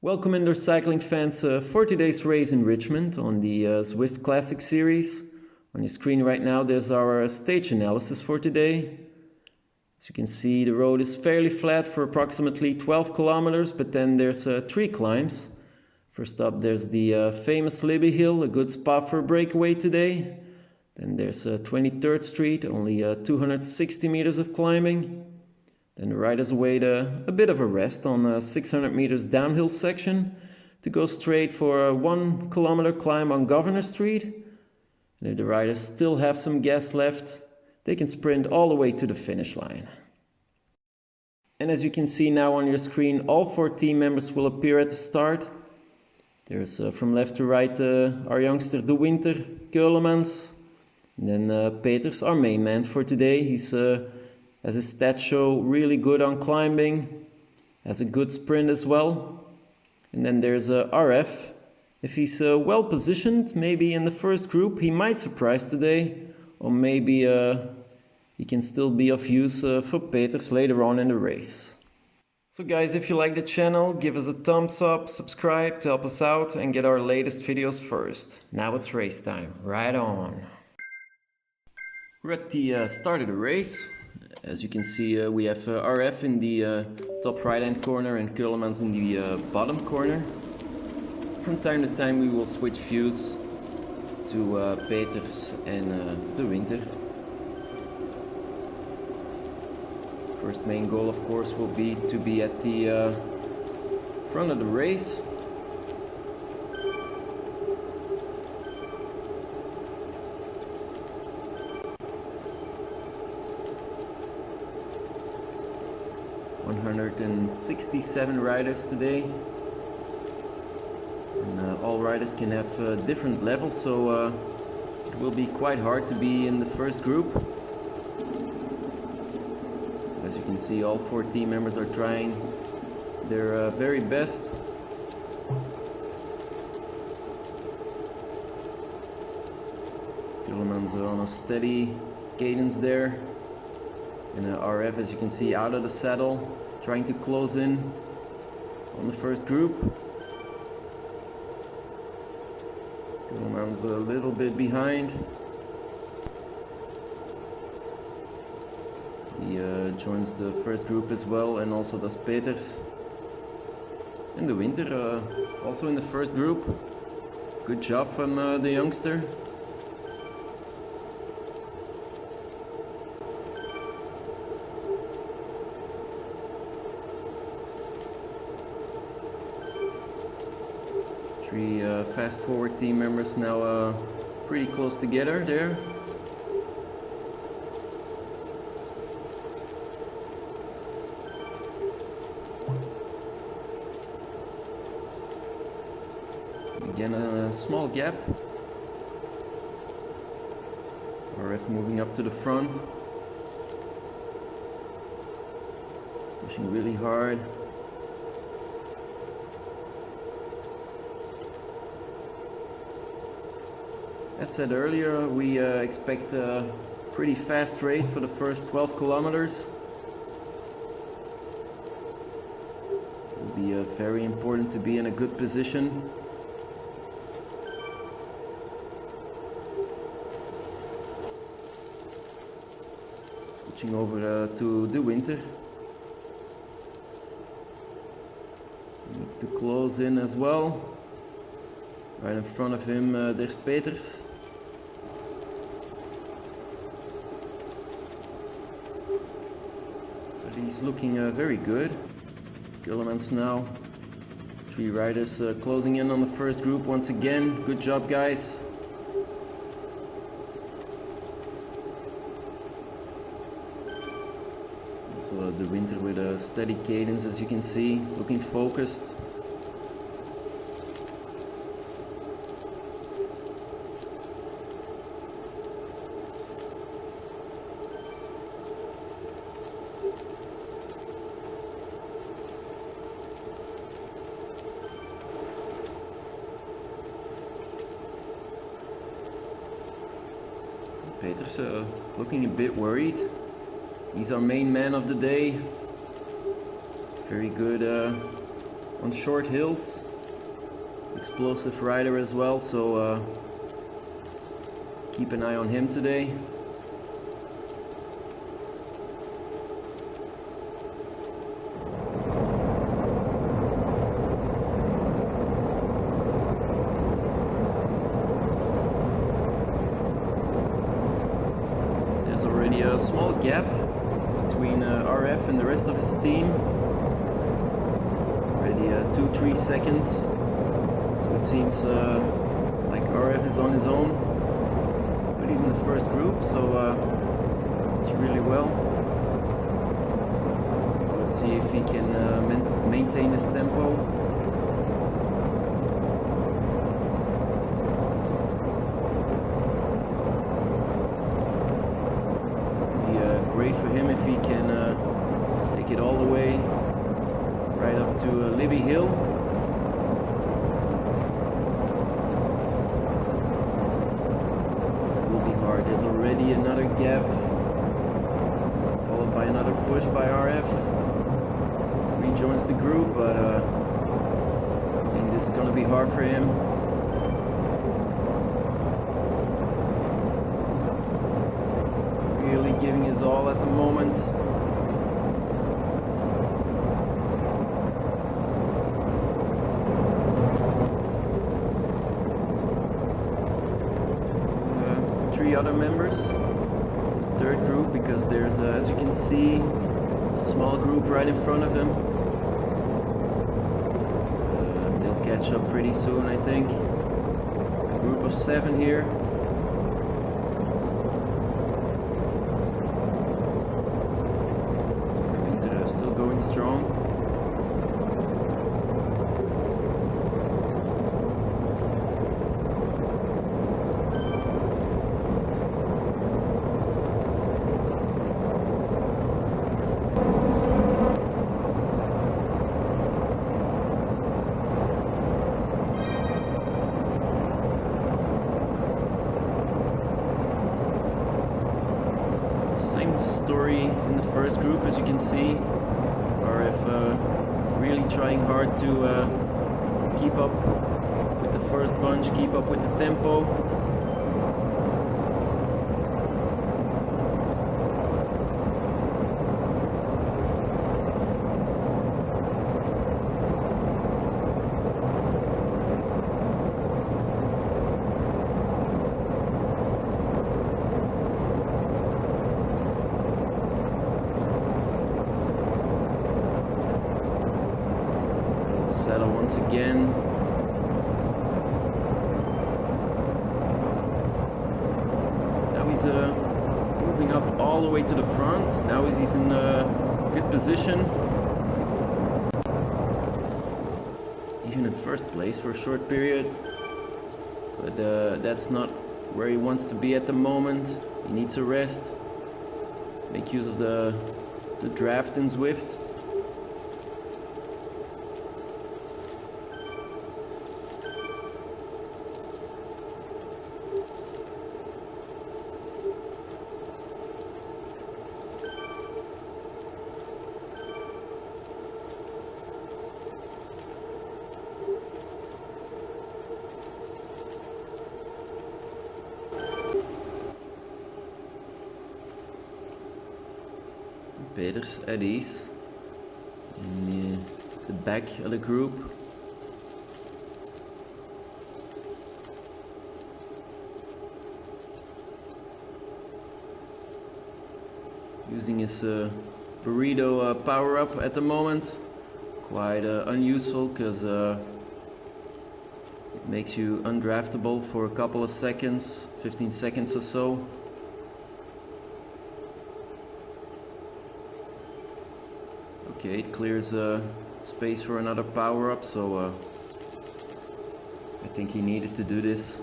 Welcome indoor cycling fans for today's race in Richmond on the ZWIFT Classic Series. On your screen right now there's our stage analysis for today. As you can see, the road is fairly flat for approximately 12 kilometers, but then there's 3 climbs. First up there's the famous Libby Hill, a good spot for a breakaway today. Then there's 23rd Street, only 260 meters of climbing. Then the riders await a bit of a rest on a 600 meters downhill section to go straight for a 1 kilometer climb on Governor Street. And if the riders still have some gas left, they can sprint all the way to the finish line. And as you can see now on your screen, all 4 team members will appear at the start. There's from left to right our youngster De Winter, Keulemans. And then Peters, our main man for today. He's as his stats show, really good on climbing, has a good sprint as well. And then there's RF. If he's well positioned, maybe in the first group, he might surprise today. Or maybe he can still be of use for Peters later on in the race. So guys, if you like the channel, give us a thumbs up, subscribe to help us out and get our latest videos first. Now it's race time, right on. We're at the start of the race. As you can see, we have RF in the top right hand corner and Keulemans in the bottom corner. From time to time we will switch views to Peters and De Winter. First main goal of course will be to be at the front of the race. ...167 riders today, and all riders can have different levels, so it will be quite hard to be in the first group. As you can see, all 4 team members are trying their very best. Keulemans on a steady cadence there. And RF, as you can see, out of the saddle, trying to close in on the first group. Keulemans a little bit behind. He joins the first group as well, and also does Peters. And De Winter also in the first group. Good job from the youngster. Three fast forward team members now pretty close together there. Again a small gap. RF moving up to the front. Pushing really hard. As said earlier, we expect a pretty fast race for the first 12 kilometers. It will be very important to be in a good position. Switching over to De Winter. Needs to close in as well. Right in front of him there's Peters. He's looking very good. Keulemans now. 3 riders closing in on the first group once again. Good job, guys. Also De Winter with a steady cadence, as you can see, looking focused. Peters looking a bit worried. He's our main man of the day. Very good on short hills. Explosive rider as well, so keep an eye on him today. There's already a small gap between RF and the rest of his team. Already 2-3 seconds. So it seems like RF is on his own, but he's in the first group, so it's really well. Let's see if he can maintain his tempo. Be great for him if he can take it all the way right up to Libby Hill. There's already another gap, followed by another push by RF. Rejoins the group, but I think this is going to be hard for him. Really giving his all at the moment. Three other members, the third group, because there's, as you can see, a small group right in front of him. They'll catch up pretty soon, I think. A group of 7 here. Winter still going strong. Story in the first group, as you can see. RF really trying hard to keep up with the first bunch, keep up with the tempo. Settle once again. Now he's moving up all the way to the front. Now he's in a good position. Even in first place for a short period. But that's not where he wants to be at the moment. He needs a rest. Make use of the draft in ZWIFT. Peters at ease in the back of the group. Using his burrito power up at the moment. Quite unuseful because it makes you undraftable for a couple of seconds, 15 seconds or so. Okay, it clears space for another power-up, so I think he needed to do this.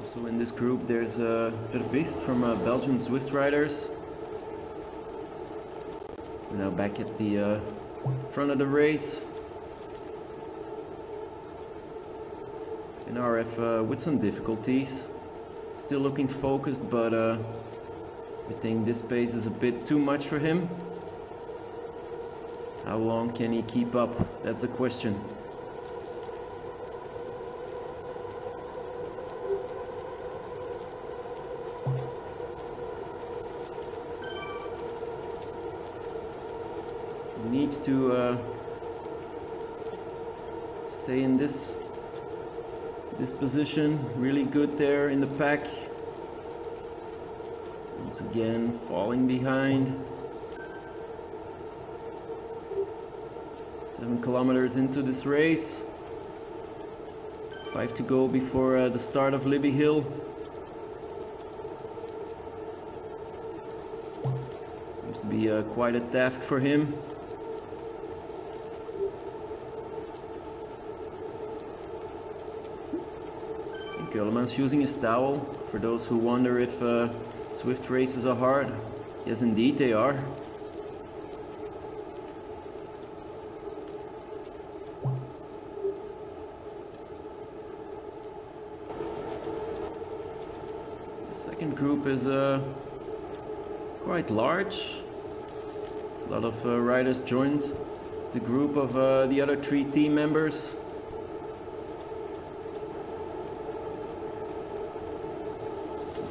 Also in this group there's Verbist from Belgium ZWIFT Riders. We're now back at the front of the race. And RF with some difficulties. Still looking focused, but I think this pace is a bit too much for him. How long can he keep up? That's the question. He needs to stay in this position. Really good there in the pack. Once again, falling behind. 7 kilometers into this race. 5 to go before the start of Libby Hill. Seems to be quite a task for him. Kellerman's using his towel. For those who wonder if Zwift races are hard, yes indeed they are. The second group is quite large. A lot of riders joined the group of the other 3 team members.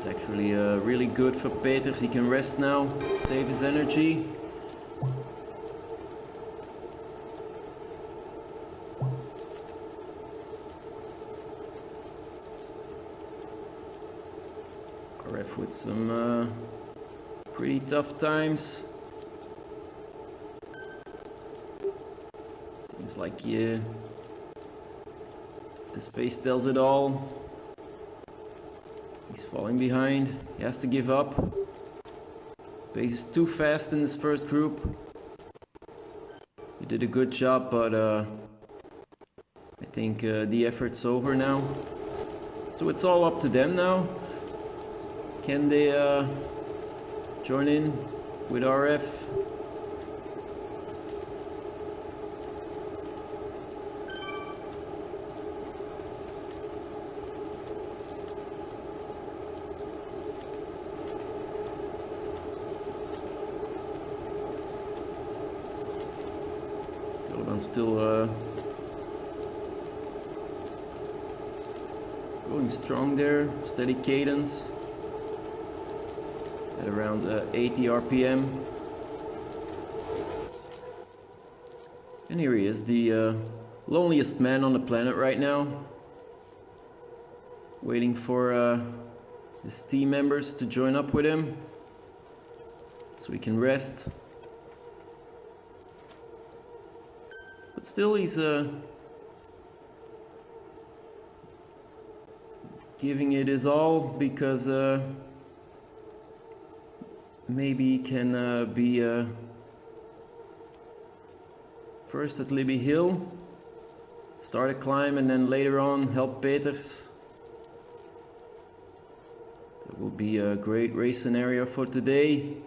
Actually really good for Peters. He can rest now, save his energy. RF with some pretty tough times. Seems like his face tells it all. He's falling behind. He has to give up. Pace is too fast in this first group. He did a good job, but I think the effort's over now. So it's all up to them now. Can they join in with RF? Still going strong there, steady cadence at around 80 RPM. And here he is, the loneliest man on the planet right now, waiting for his team members to join up with him so he can rest. But still, he's giving it his all, because maybe he can be first at Libby Hill, start a climb, and then later on help Peters. That would be a great race scenario for today.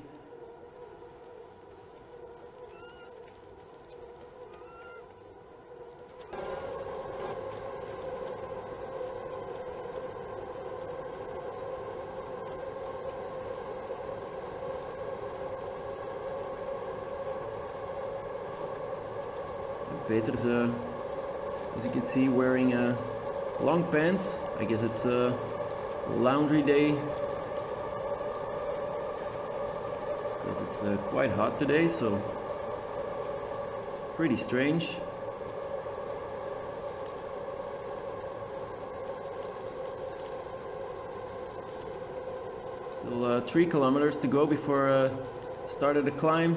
Peters, as you can see, wearing long pants. I guess it's a laundry day, because it's quite hot today, so pretty strange. Still 3 kilometers to go before start of the climb.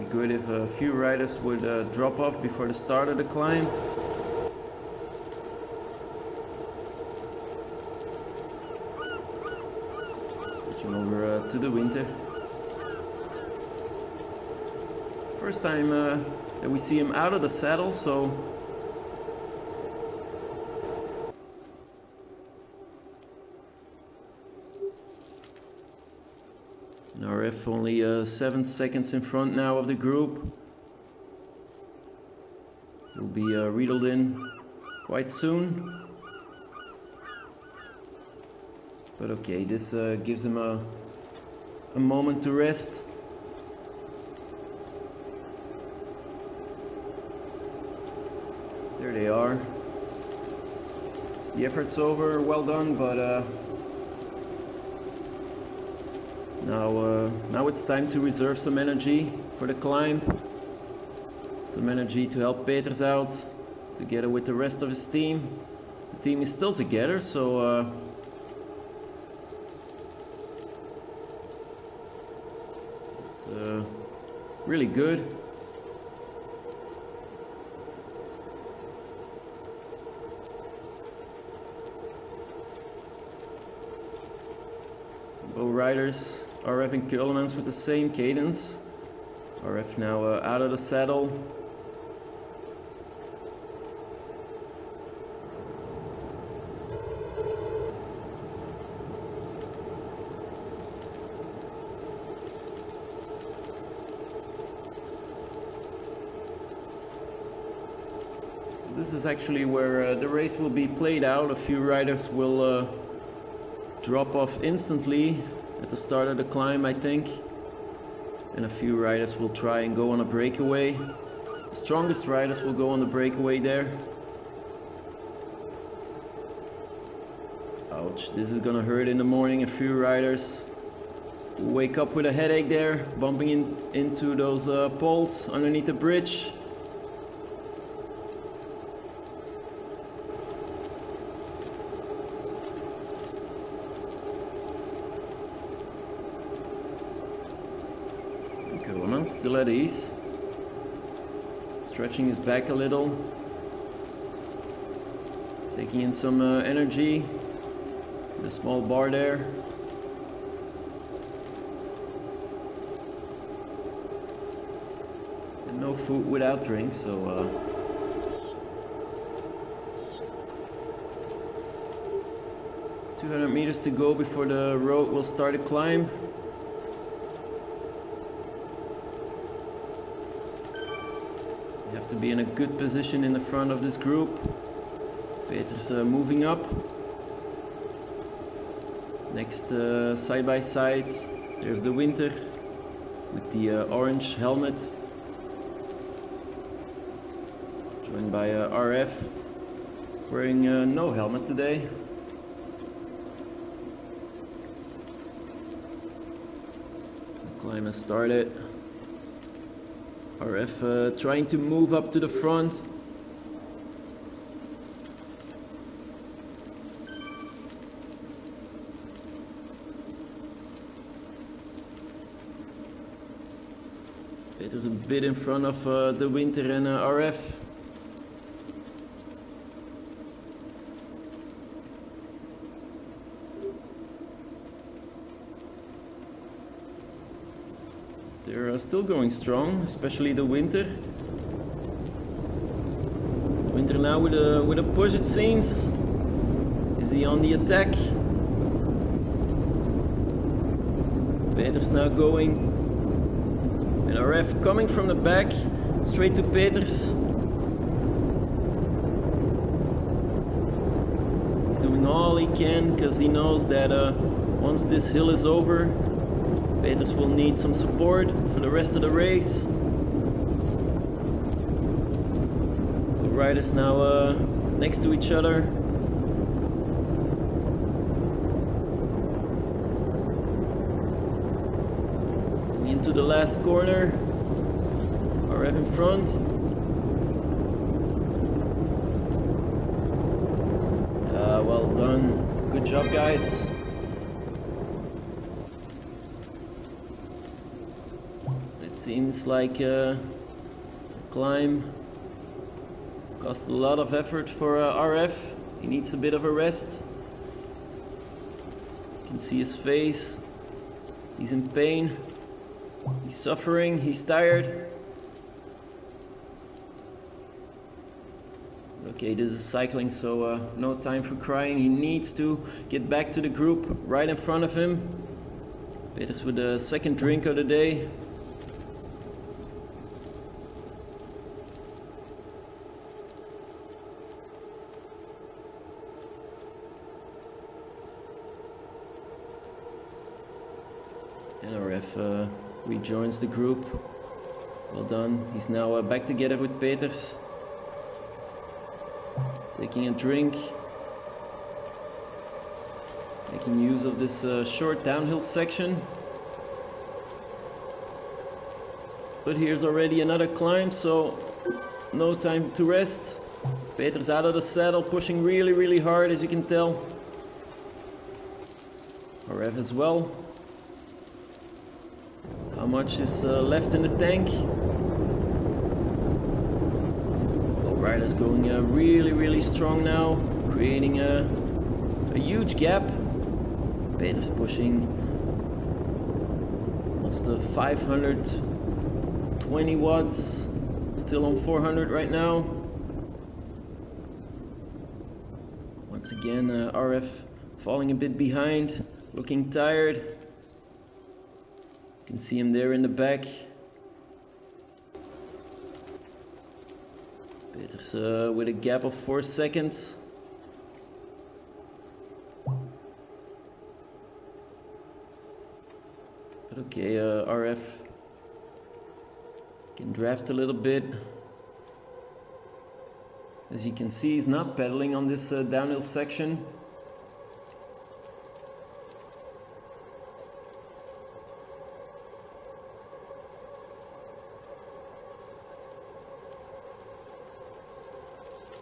Good if a few riders would drop off before the start of the climb. Switching over to the winter. First time that we see him out of the saddle, so RF only 7 seconds in front now of the group. Will be riddled in quite soon. But okay, this gives him a moment to rest. There they are. The effort's over, well done, but now it's time to reserve some energy for the climb. Some energy to help Peters out, together with the rest of his team. The team is still together, so it's really good. Both riders, RF and Keulemans with the same cadence. RF now out of the saddle. So this is actually where the race will be played out. A few riders will drop off instantly at the start of the climb, I think, and a few riders will try and go on a breakaway. The strongest riders will go on the breakaway there. Ouch, this is gonna hurt in the morning. A few riders will wake up with a headache there, bumping into those poles underneath the bridge. Still at ease, stretching his back a little, taking in some energy, the small bar there. And no food without drink, so 200 meters to go before the road will start to climb. To be in a good position in the front of this group. Peters moving up. Next, side by side, there's the Winter with the orange helmet, joined by RF wearing no helmet today. The climb has started. RF trying to move up to the front. Peters a bit in front of the Winter and RF. They're still going strong, especially the Winter. Winter now with a push, it seems. Is he on the attack? Peters now going. And RF coming from the back, straight to Peters. He's doing all he can, because he knows that once this hill is over, Peters will need some support for the rest of the race. The riders now next to each other. Into the last corner. RF in front. Well done. Good job, guys. Seems like the climb cost a lot of effort for RF. He needs a bit of a rest. You can see his face. He's in pain. He's suffering. He's tired. Okay, this is cycling, so no time for crying. He needs to get back to the group right in front of him. Peters with the second drink of the day. And RF rejoins the group. Well done. He's now back together with Peters. Taking a drink. Making use of this short downhill section. But here's already another climb, so no time to rest. Peters out of the saddle, pushing really hard, as you can tell. RF as well. How much is left in the tank? Rider's going really strong now, creating a huge gap. Peters pushing almost 520 watts, still on 400 right now. Once again, RF falling a bit behind, looking tired. You can see him there in the back. Peters with a gap of 4 seconds. But okay, RF can draft a little bit. As you can see, he's not pedaling on this downhill section.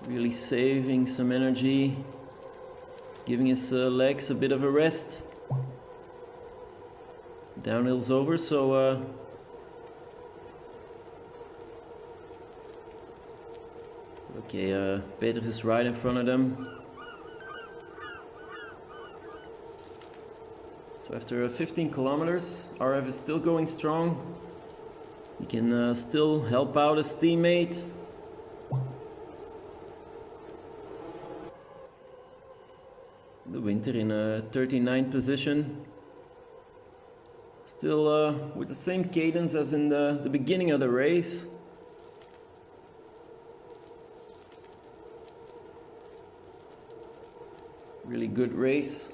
Really saving some energy, giving his legs a bit of a rest. Downhill's over, so okay, Peters is right in front of them. So after 15 kilometers, RF is still going strong. He can still help out his teammate. The Winter in a 39th position. Still with the same cadence as in the beginning of the race. Really good race.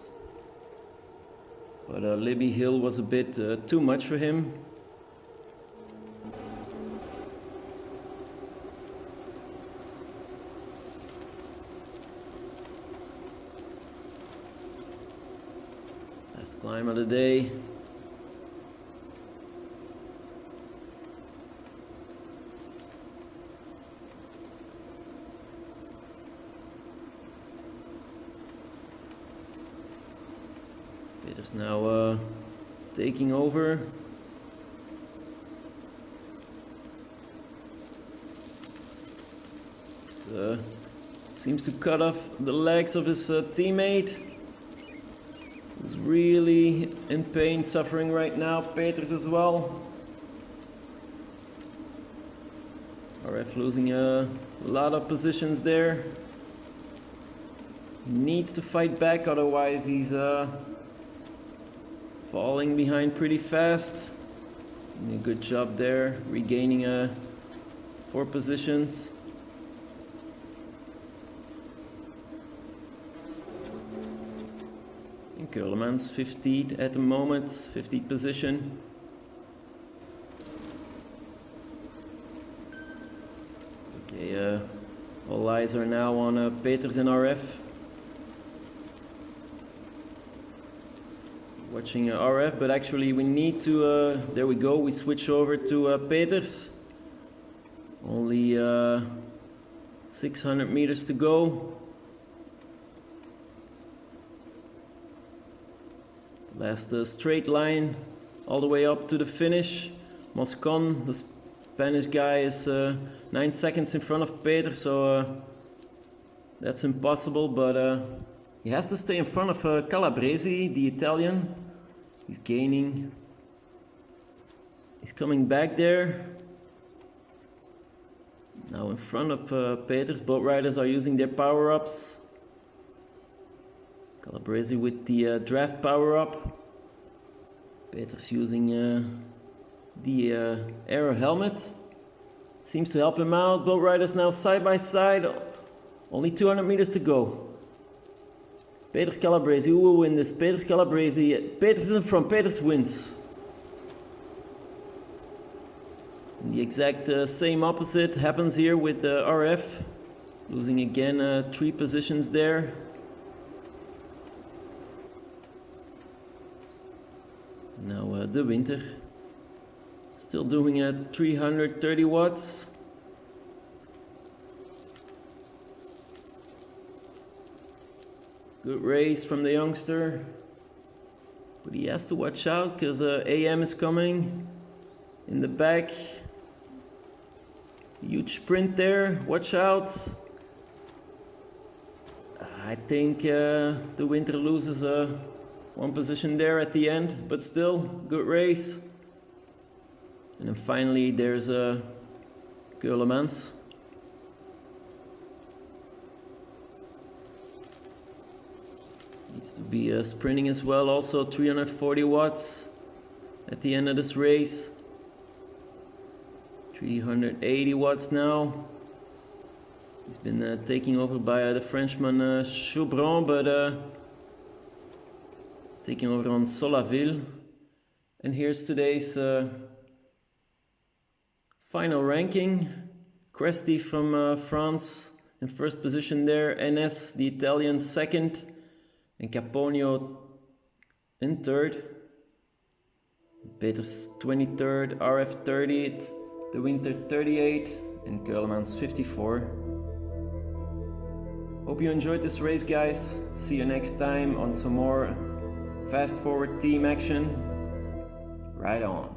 But Libby Hill was a bit too much for him. Last climb of the day. Peters now taking over. Seems to cut off the legs of his teammate. Who's really in pain, suffering right now. Peters as well. RF losing a lot of positions there. He needs to fight back, otherwise he's falling behind pretty fast. Doing a good job there, regaining 4 positions. And Keulemans 50th at the moment, 50th position. Okay, all eyes are now on Peters and RF. Watching RF, but actually we need to, there we go, we switch over to Peters. Only 600 meters to go. Last straight line, all the way up to the finish. Moscon, the Spanish guy, is 9 seconds in front of Peters, so that's impossible, but he has to stay in front of Calabresi, the Italian. He's gaining. He's coming back there. Now in front of Peters. Both riders are using their power-ups. Calabresi with the draft power-up. Peter's using the aero helmet. Seems to help him out. Both riders now side by side. Only 200 meters to go. Peters Calabrese, who will win this? Peters Calabrese. Peters is in front. Peters wins. And the exact same opposite happens here with RF. Losing again 3 positions there. Now De Winter. Still doing 330 watts. Good race from the youngster. But he has to watch out because AM is coming in the back. Huge sprint there. Watch out. I think De Winter loses 1 position there at the end, but still good race. And then finally there's Keulemans. Needs to be sprinting as well, also 340 watts at the end of this race. 380 watts now. He's been taking over by the Frenchman Chaubron, but taking over on Solaville. And here's today's final ranking. Cresti from France in first position there, NS the Italian second, and Caponio in third. Peters 23rd, RF 30th, De Winter 38th, and Keulemans 54. Hope you enjoyed this race, guys. See you next time on some more fast forward team action. Right on.